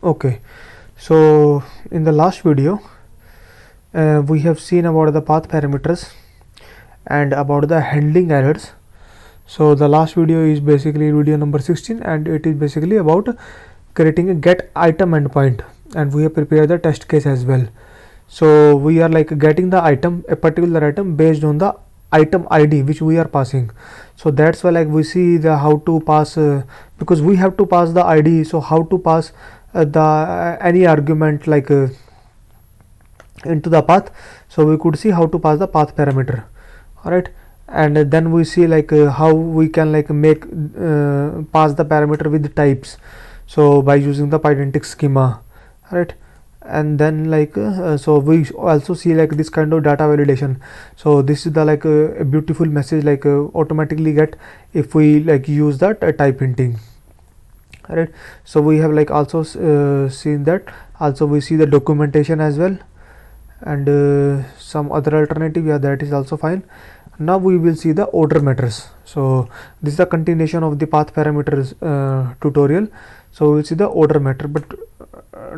Okay, so in the last video we have seen about the path parameters and about the handling errors. So the last video is basically video number 16, and it is basically about creating a get item endpoint, and we have prepared the test case as well. So we are like getting the item, a particular item, based on the item ID which we are passing. So that's why like we see the how to pass, because we have to pass the ID. So how to pass the any argument like into the path. So we could see how to pass the path parameter. All right, and then we see like how we can like make pass the parameter with types, so by using the pydantic schema, right? And then like so we also see like this kind of data validation. So this is the like a beautiful message like automatically get if we like use that type hinting, right? So we have like also seen that. Also we see the documentation as well, and some other alternative, yeah, that is also fine. Now we will see the order matters. So this is the continuation of the path parameters tutorial. So we will see the order matter, but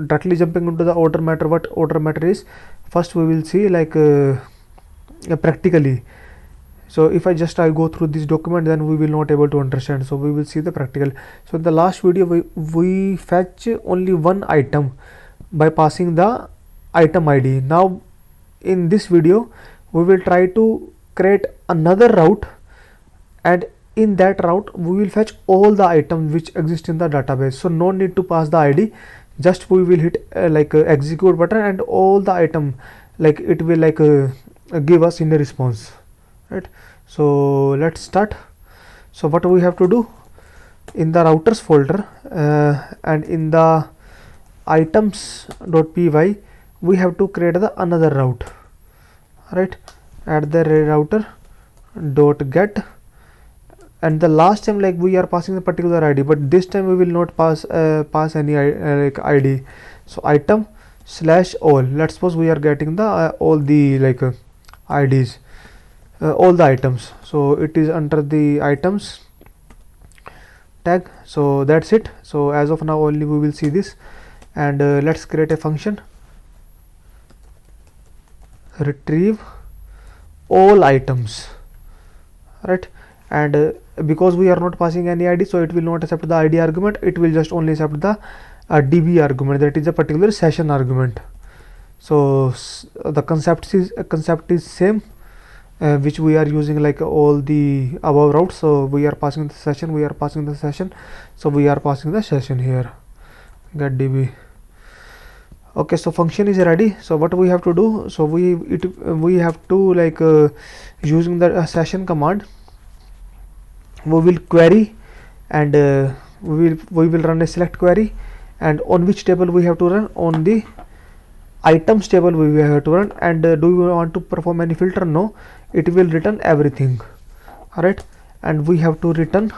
directly jumping into the order matter, what order matter is, first we will see like practically. So if I go through this document, then we will not able to understand. So we will see the practical. So in the last video we fetch only one item by passing the item ID. Now in this video we will try to create another route, and in that route we will fetch all the items which exist in the database. So no need to pass the ID, just we will hit execute button, and all the item like it will like give us in a response, right? So let's start. So what we have to do, in the routers folder and in the items.py we have to create the another route, right? At the router dot get, and the last time like we are passing the particular ID, but this time we will not pass any like ID. So item slash all, let's suppose we are getting the all the like IDs, all the items. So it is under the items tag. So that's it. So as of now only we will see this, and let's create a function retrieve all items, right? And because we are not passing any ID, so it will not accept the ID argument, it will just only accept the DB argument, that is a particular session argument. So the concept is same which we are using like all the above routes. So we are passing the session, so we are passing the session here, get DB. Okay, so function is ready. So what we have to do, so we have to like using the session command, we will query, and we will run a select query, and on which table we have to run, on the items table we have to run. And do we want to perform any filter? No, it will return everything, all right? And we have to return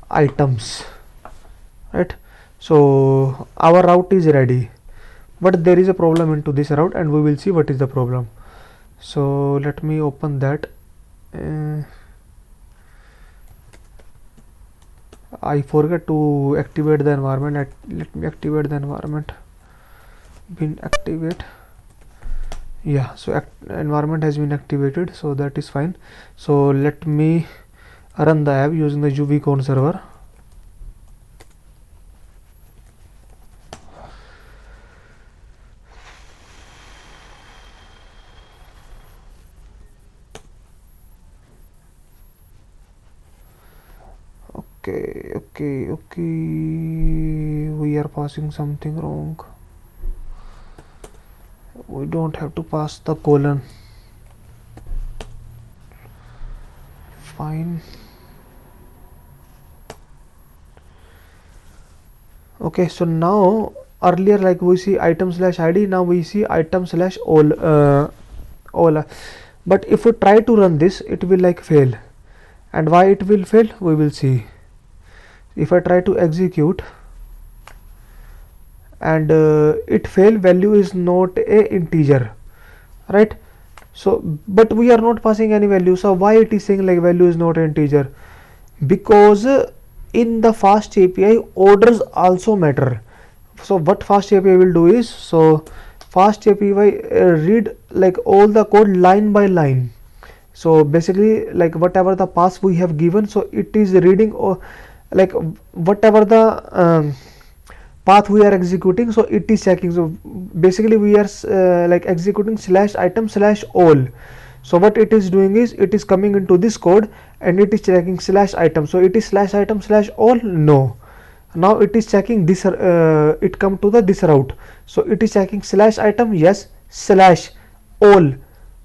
items, right? So our route is ready, but there is a problem into this route, and we will see what is the problem. So let me open that. I forgot to activate the environment. Let me activate the environment. Been activate. Yeah, so environment has been activated, so that is fine. So let me run the app using the UVCon server. Okay, we are passing something wrong. We don't have to pass the colon. Fine. Okay, so now earlier like we see item slash ID, now we see item slash all. But if we try to run this, it will like fail. And why it will fail, we will see. If I try to execute and it fail, value is not a integer, right? So but we are not passing any value. So why it is saying like value is not an integer? Because in the fast API orders also matter. So what fast API will do is, so fast API read like all the code line by line. So basically, like whatever the path we have given, so it is reading, or like whatever the path we are executing, so it is checking. So basically we are like executing slash item slash all. So what it is doing is, it is coming into this code and it is checking slash item. So it is slash item slash all, no. Now it is checking this, it come to the this route, so it is checking slash item, yes, slash all,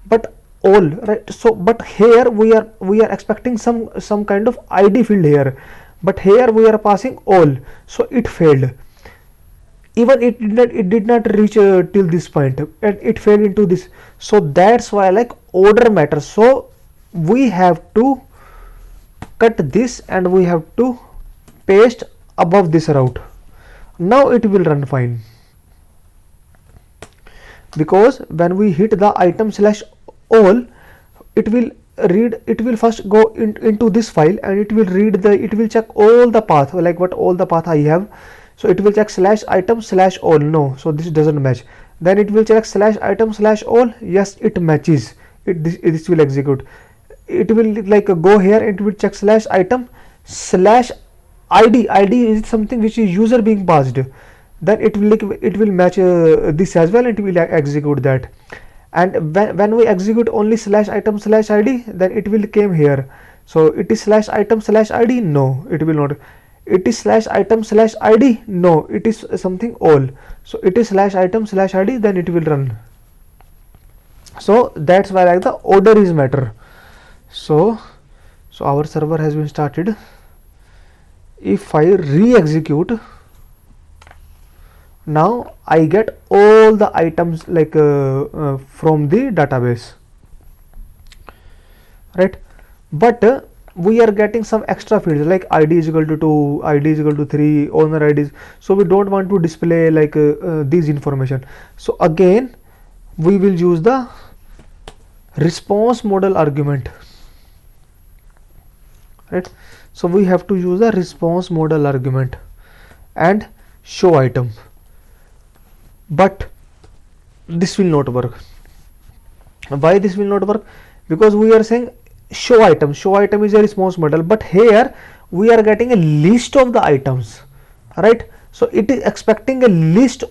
but all, right? So but here we are expecting some kind of ID field here, but here we are passing all, so it failed. Even it did not reach till this point, and it fell into this. So that's why like order matters. So we have to cut this and we have to paste above this route. Now it will run fine, because when we hit the item slash all, it will read, it will first go into this file and it will read the, it will check all the path, like what all the path I have. So it will check slash item slash all, no, so this doesn't match. Then it will check slash item slash all, yes, it matches. This will execute. It will like go here, it will check slash item slash ID. ID is something which is user being passed. Then it will match this as well, and it will execute that. And when we execute only slash item slash ID, then it will came here. So it is slash item slash ID, no, it will not. It is slash item slash ID, no, it is something all. So it is slash item slash ID, then it will run. So that's why like the order is matter. So our server has been started. If I re-execute, now I get all the items like from the database, right? But we are getting some extra fields like ID is equal to 2, ID is equal to 3, owner IDs. So we don't want to display like these information. So again we will use the response model argument, right? So we have to use a response model argument and show item, but this will not work. Why this will not work? Because we are saying show item is a response model, but here we are getting a list of the items, right? So it is expecting a list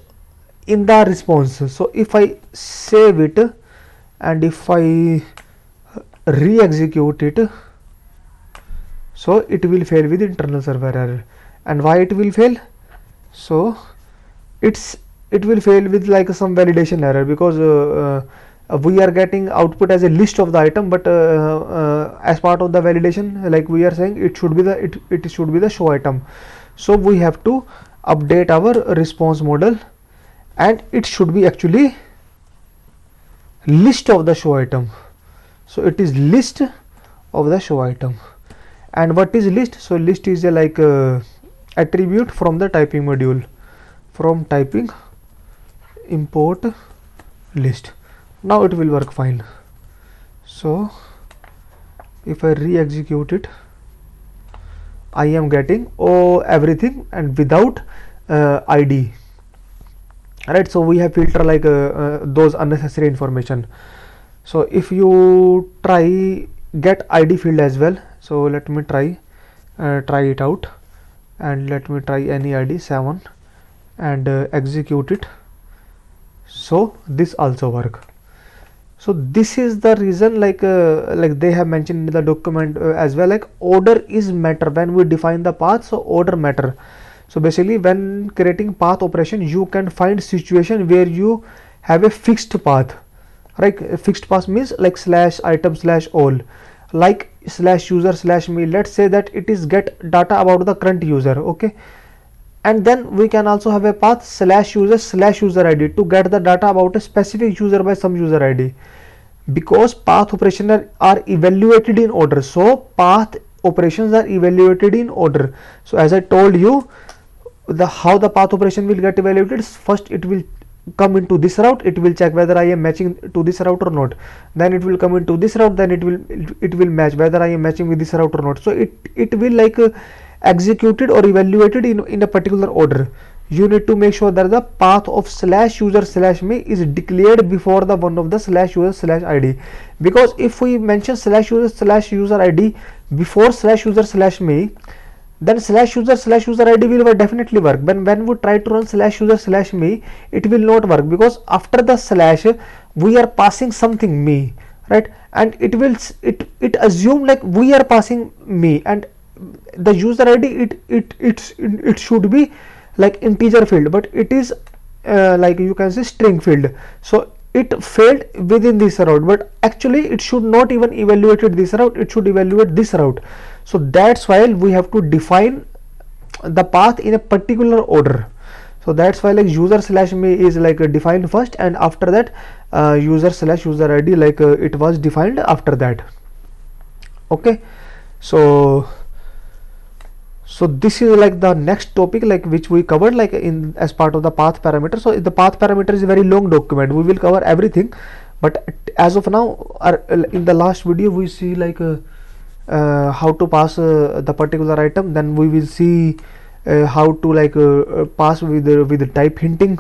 in the response. So if I save it and if I re-execute it, so it will fail with internal server error. And why it will fail? So it will fail with like some validation error, because we are getting output as a list of the item, but as part of the validation, like we are saying, it should be the it should be the show item. So we have to update our response model, and it should be actually list of the show item. So it is list of the show item. And what is list? So list is a like attribute from the typing module. From typing, import list. Now it will work fine. So if I re-execute it, I am getting everything and without ID, right? So we have filter like those unnecessary information. So if you try get ID field as well, so let me try it out, and let me try any ID 7 and execute it. So this also work. So this is the reason like they have mentioned in the document as well, like order is matter when we define the path. So order matter. So basically when creating path operation, you can find situation where you have a fixed path, right? A fixed path means like slash item slash all, like slash user slash me. Let's say that it is get data about the current user, okay? And then we can also have a path slash user ID to get the data about a specific user by some user ID, because path operations are evaluated in order. So path operations are evaluated in order. So as I told you, how the path operation will get evaluated, first it will come into this route, it will check whether I am matching to this route or not. Then it will come into this route, then it will match whether I am matching with this route or not. So it will like executed or evaluated in a particular order. you need to make sure that the path of /user/me is declared before the one of the /user/id, because if we mention /user/user id before /user/me, then /user/user id will definitely work. When we try to run /user/me, it will not work, because after the slash we are passing something me, right? And it assume like we are passing me, and the user id it should be like integer field, but it is like you can say string field. So it failed within this route, but actually it should not even evaluate this route, it should evaluate this route. So that's why we have to define the path in a particular order. So that's why like user/me is like defined first, and after that user/user id like it was defined after that. Okay, so this is like the next topic like which we covered like in as part of the path parameter. So the path parameter is a very long document, we will cover everything, but as of now in the last video we see like how to pass the particular item, then we will see how to like pass with the type hinting.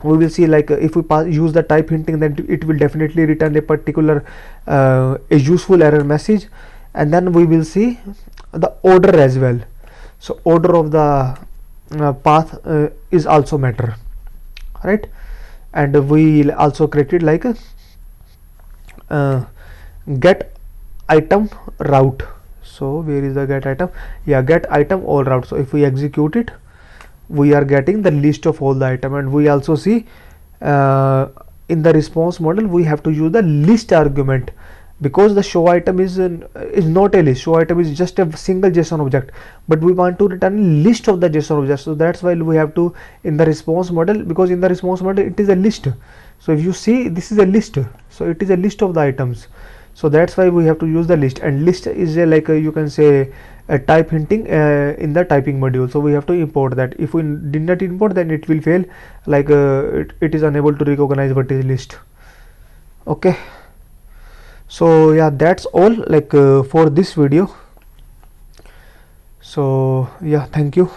We will see like if we use the type hinting, then it will definitely return a particular a useful error message. And then we will see the order as well. So order of the path is also matter, right? And we will also create like a get item route. So where is the get item? Yeah, get item all route. So if we execute it, we are getting the list of all the item. And we also see in the response model we have to use the list argument, because the show item is not a list. Show item is just a single JSON object, but we want to return a list of the JSON objects. So that's why we have to in the response model, because in the response model it is a list. So if you see, this is a list, so it is a list of the items. So that's why we have to use the list, and list is a like you can say a type hinting in the typing module. So we have to import that. If we did not import, then it will fail, like it is unable to recognize what is list. Okay, so yeah, that's all like for this video. So yeah, thank you.